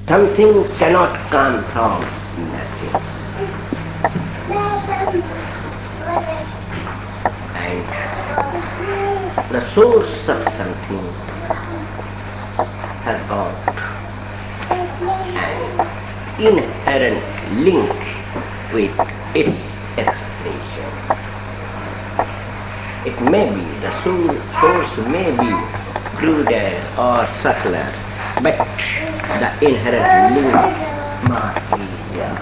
Something cannot come from nothing. And the source of something has got an inherent link with its expression. It may be, the source may be cruder or subtler, but the inherent link must be there.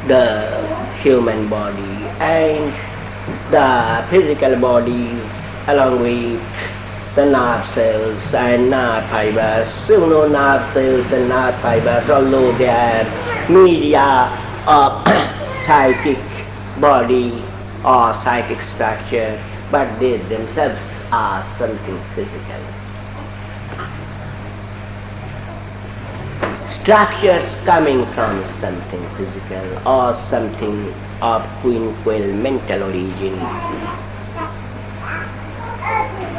The human body and the physical bodies, along with the nerve cells and nerve fibers, nerve cells and nerve fibers, although they are media of psychic body or psychic structure, but they themselves are something physical. Structures coming from something physical or something of quinquil mental origin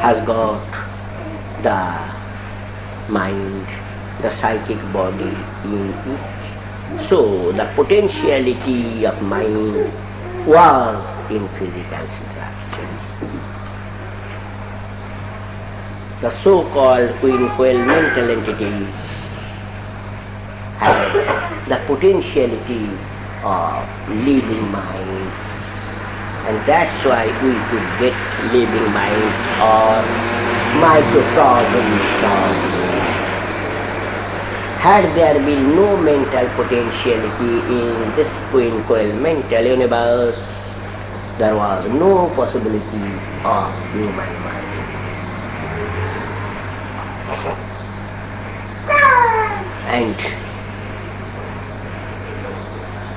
has got the mind, the psychic body in it. So the potentiality of mind was in physical structure. The so-called quinquil mental entities had the potentiality of living minds, and that's why we could get living minds or microcosms also. Had there been no mental potentiality in this quinquil mental universe, there was no possibility of human mind. And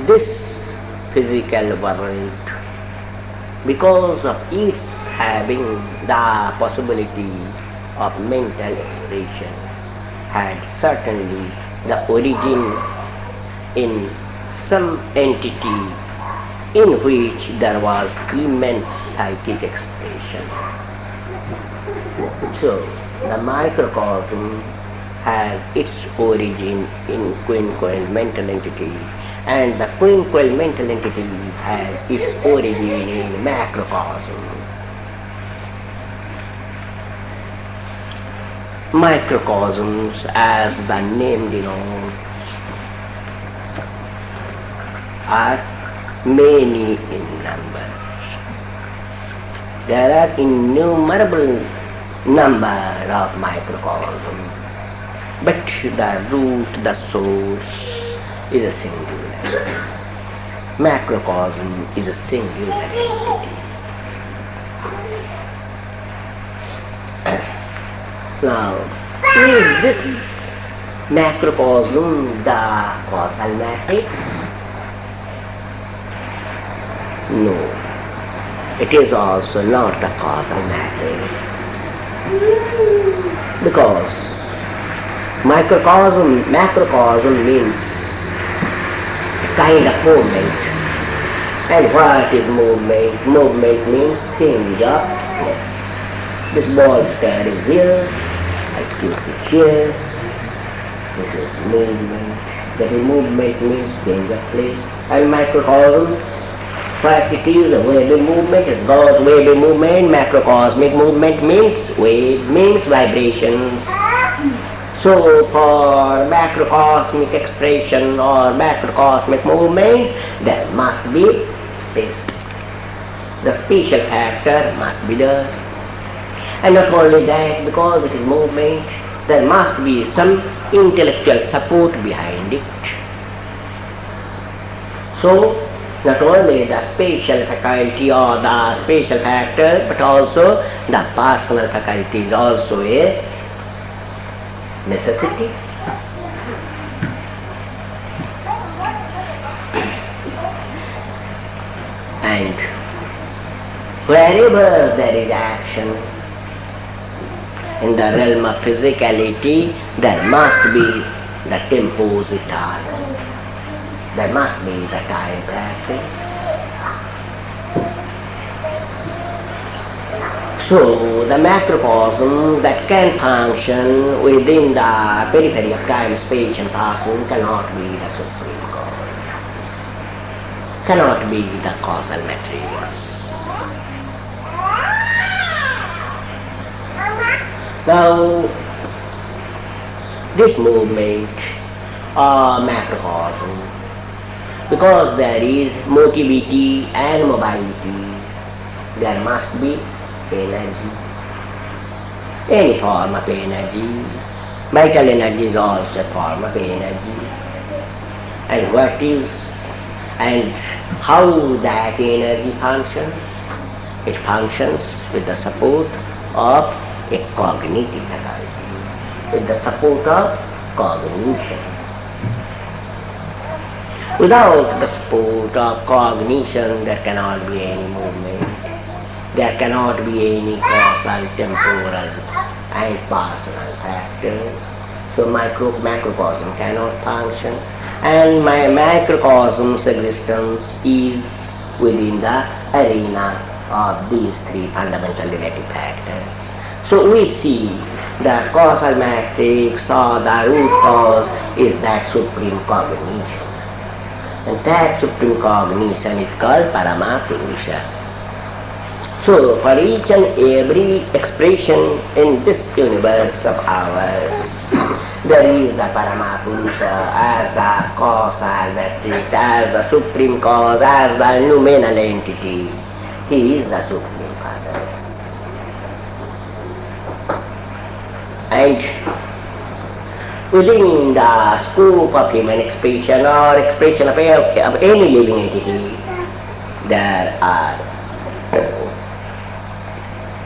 this physical world, because of its having the possibility of mental expression, had certainly the origin in some entity in which there was immense psychic expression. So the microcosm has its origin in quinquil mental entity, and the quinquil mental entity has its origin in macrocosm. Microcosms, as the name denotes, are many in number. There are innumerable number of microcosms, but the root, the source is a singular. Macrocosm is a singular entity. Now, is this macrocosm the causal matrix? No, it is also not the causal matrix, because macrocosm means a kind of movement. And what is movement? Movement means change of place. This ball stand is here, I keep it here. This is movement. That is movement means change of place. And microcosm, what it is, a wavy movement, it goes wavy movement. Macrocosmic movement means wave, means vibrations. So for macrocosmic expression or macrocosmic movements, there must be space. The spatial factor must be there. And not only that, because it is movement, there must be some intellectual support behind it. So, not only the spatial faculty or the spatial factor, but also the personal faculty is also a necessity. And wherever there is action in the realm of physicality, there must be the tempus eternum. There must be the time practice. So the macrocosm that can function within the periphery of time, space and person cannot be the supreme cause, cannot be the causal matrix. Now, this movement or macrocosm, because there is motility and mobility, there must be energy, any form of energy. Vital energy is also a form of energy. And what is and how that energy functions? It functions with the support of a cognitive ability, with the support of cognition. Without the support of cognition, there cannot be any movement. There cannot be any causal, temporal and personal factor. So macrocosm cannot function, and my macrocosm's existence is within the arena of these three fundamental relative factors. So we see the causal matrix or the root cause is that supreme cognition. And that supreme cognition is called Paramapurusha. So for each and every expression in this universe of ours, there is the Paramapurusha as the causal matrix, as the supreme cause, as the noumenal entity. He is the Supreme Father. And within the scope of human expression or expression of any living entity, there are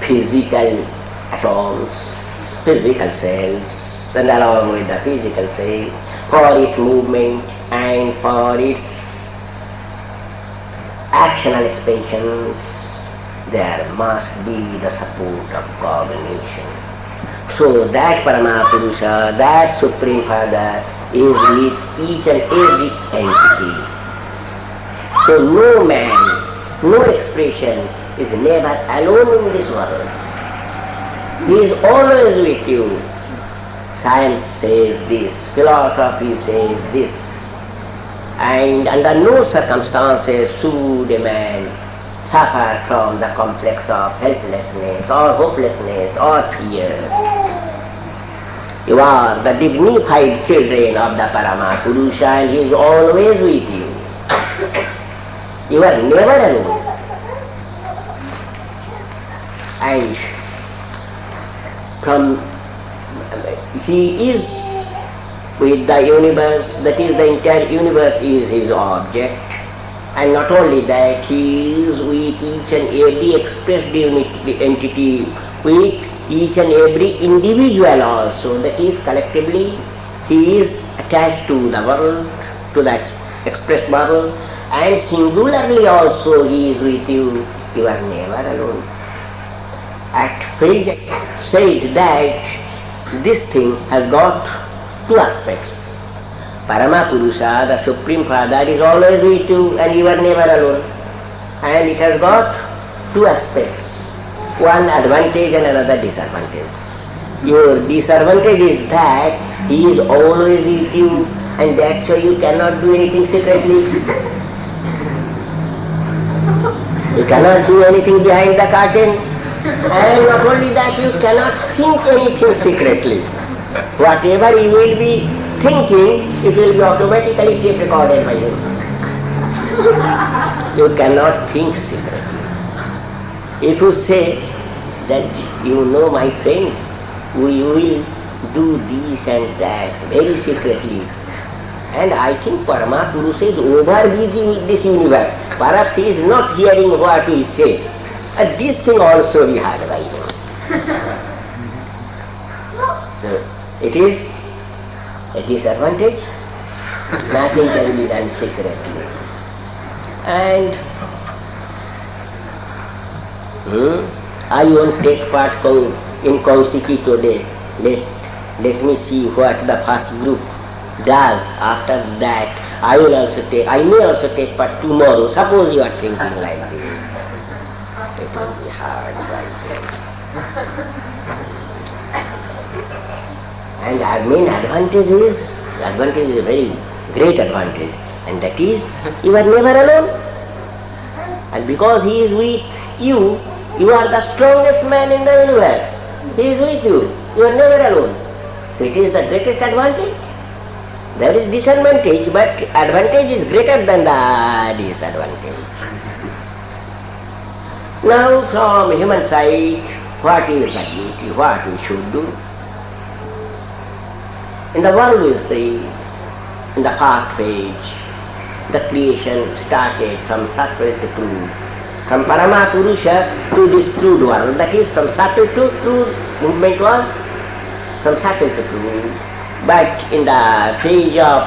physical atoms, physical cells, and along with the physical cell, for its movement and for its actional expansions, there must be the support of cognition. So that Paramapurusha, that Supreme Father, is with each and every entity. So no man, no expression is never alone in this world. He is always with you. Science says this, philosophy says this, and under no circumstances should a man suffer from the complex of helplessness or hopelessness or fear. You are the dignified children of the Paramapurusha, and he is always with you. You are never alone. And he is with the universe, that is, the entire universe is his object. And not only that, he is with each and every expressed entity, with each and every individual also, that is, collectively he is attached to the world, to that expressed world, and singularly also he is with you. You are never alone. At present said that this thing has got two aspects. Paramapurusha, the Supreme Father, is always with you and you are never alone. And it has got two aspects, one advantage and another disadvantage. Your disadvantage is that he is always with you, and that's why you cannot do anything secretly. You cannot do anything behind the curtain. And not only that, you cannot think anything secretly. Whatever you will be thinking, it will be automatically tape recorded by you. You cannot think secretly. If you say that, you know, my friend, we will do this and that very secretly, and I think Paramapurusha is over busy with this universe. Perhaps he is not hearing what we say. This thing also we heard by him. So it is a disadvantage. Nothing can be done secretly. And I won't take part in Kausiki today. Let me see what the first group does. After that, I may also take part tomorrow. Suppose you are thinking like this. It will be hard, right? And our main advantage is a very great advantage, and that is you are never alone. And because he is with you, you are the strongest man in the universe. He is with you. You are never alone. So it is the greatest advantage. There is disadvantage, but advantage is greater than the disadvantage. Now from human side, what is the duty, what we should do? In the world we see, in the past page, the creation started from subtle to crude, from Paramapurusha to this crude world, that is from subtle to crude, movement was from subtle to crude. But in the phase of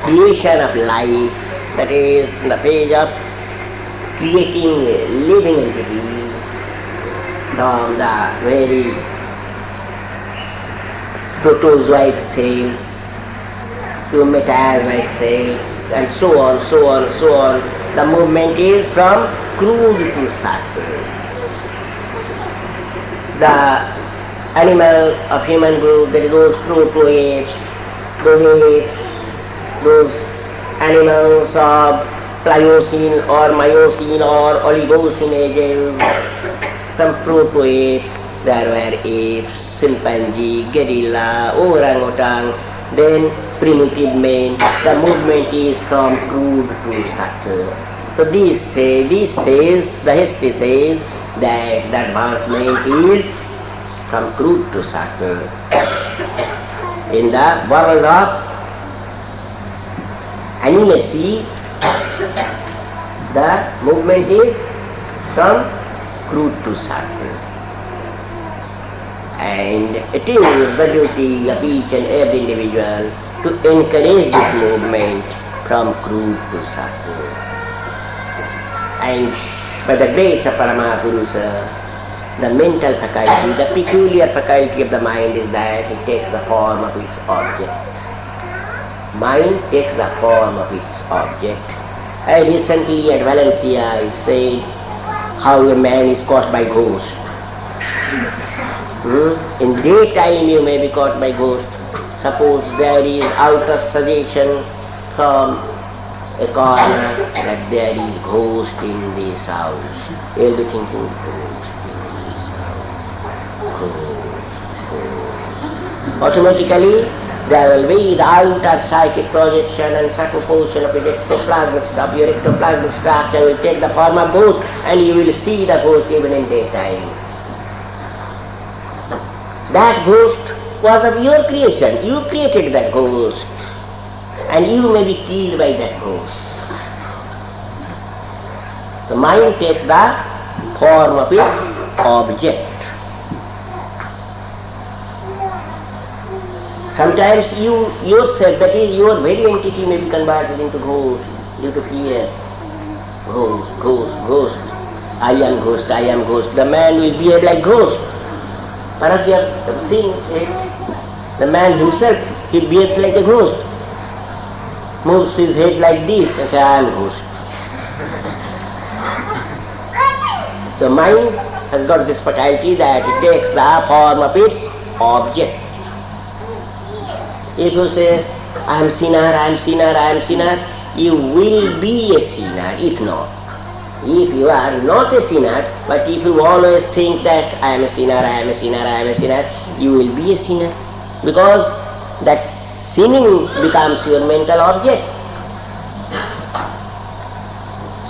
creation of life, that is in the phase of creating living entities from the very protozoic cells to metazoic cells and so on, so on, so on. The movement is from crude to subtle. The animal of human group, there is those proto-apes, those animals of Pliocene or Miocene or Oligocene ages. From proto-ape, there were apes, chimpanzee, gorilla, orangutan, then primitive man. The movement is from crude to subtle. So this says, the history says that the advancement is from crude to subtle. In the world of animacy, the movement is from crude to subtle. And it is the duty of each and every individual to encourage this movement from crude to subtle. And by the grace of Paramapurusha, the mental faculty, the peculiar faculty of the mind is that it takes the form of its object. Mind takes the form of its object. I recently at Valencia I said how a man is caught by ghost. In daytime you may be caught by ghost. Suppose there is outer suggestion from a corner that there is ghost in this house. You will be thinking, ghost in this house, ghost. Automatically there will be the outer psychic projection and superposition of your ectoplasmic structure will take the form of ghost, and you will see the ghost even in daytime. That ghost was of your creation. You created that ghost, and you may be killed by that ghost. The mind takes the form of its object. Sometimes you yourself, that is your very entity, may be converted into ghost due to fear. Ghost. I am ghost, I am ghost. The man will behave like ghost. Perhaps you have seen it. The man himself, he behaves like a ghost. Moves his head like this and says, I am ghost. So mind has got this faculty that it takes the form of its object. If you say, I am sinner, I am sinner, I am sinner, you will be a sinner if not. If you are not a sinner, but if you always think that I am a sinner, I am a sinner, I am a sinner, you will be a sinner. Because that sinning becomes your mental object.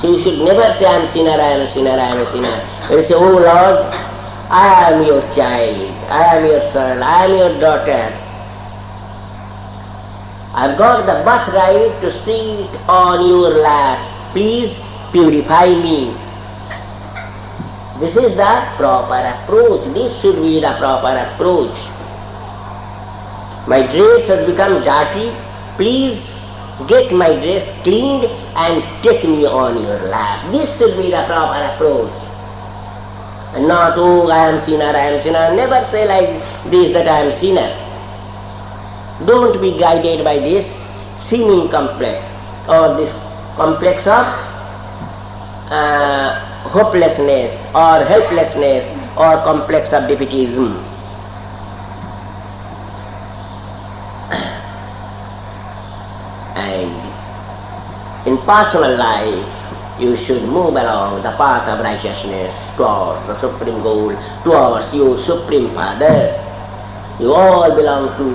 So you should never say, I am a sinner, I am a sinner, I am a sinner. You say, oh Lord, I am your child, I am your son, I am your daughter. I have got the birthright to sit on your lap. Please purify me. This is the proper approach. This should be the proper approach. My dress has become dirty. Please get my dress cleaned and take me on your lap. This should be the proper approach. And not, oh, I am sinner, I am sinner. Never say like this that I am sinner. Don't be guided by this sinning complex or this complex of hopelessness or helplessness or complex of defeatism. And in personal life, you should move along the path of righteousness towards the Supreme Goal, towards your Supreme Father. You all belong to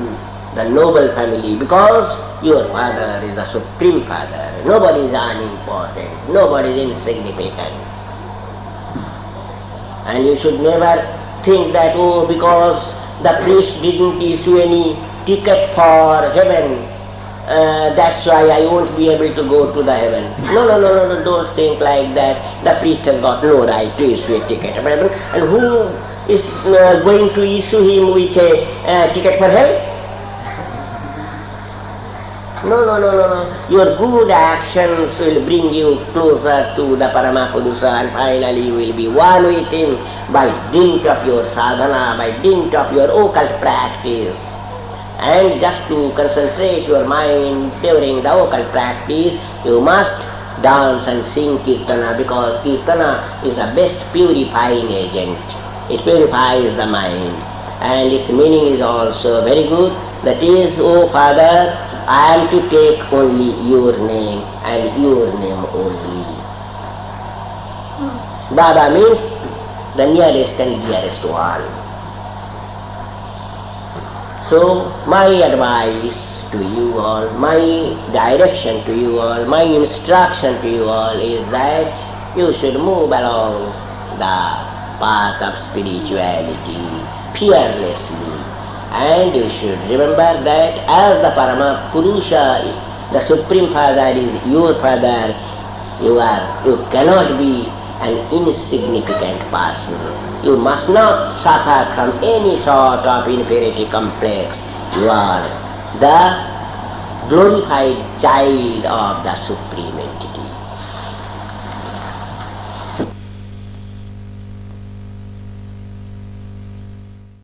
the noble family because your Father is the Supreme Father. Nobody is unimportant, nobody is insignificant. And you should never think that, oh, because the priest didn't issue any ticket for heaven, that's why I won't be able to go to the heaven. No, don't think like that. The priest has got no right to issue a ticket. And who is going to issue him with a ticket for hell? No. Your good actions will bring you closer to the Paramapurusha, and finally you will be one with him by dint of your sadhana, by dint of your occult practice. And just to concentrate your mind during the occult practice, you must dance and sing Kirtana, because Kirtana is the best purifying agent. It purifies the mind. And its meaning is also very good. That is, O Father, I am to take only your name and your name only. Baba means the nearest and dearest one. So my advice to you all, my direction to you all, my instruction to you all is that you should move along the path of spirituality fearlessly. And you should remember that as the Paramapurusha, the Supreme Father is your Father, you cannot be an insignificant person. You must not suffer from any sort of inferiority complex. You are the glorified child of the Supreme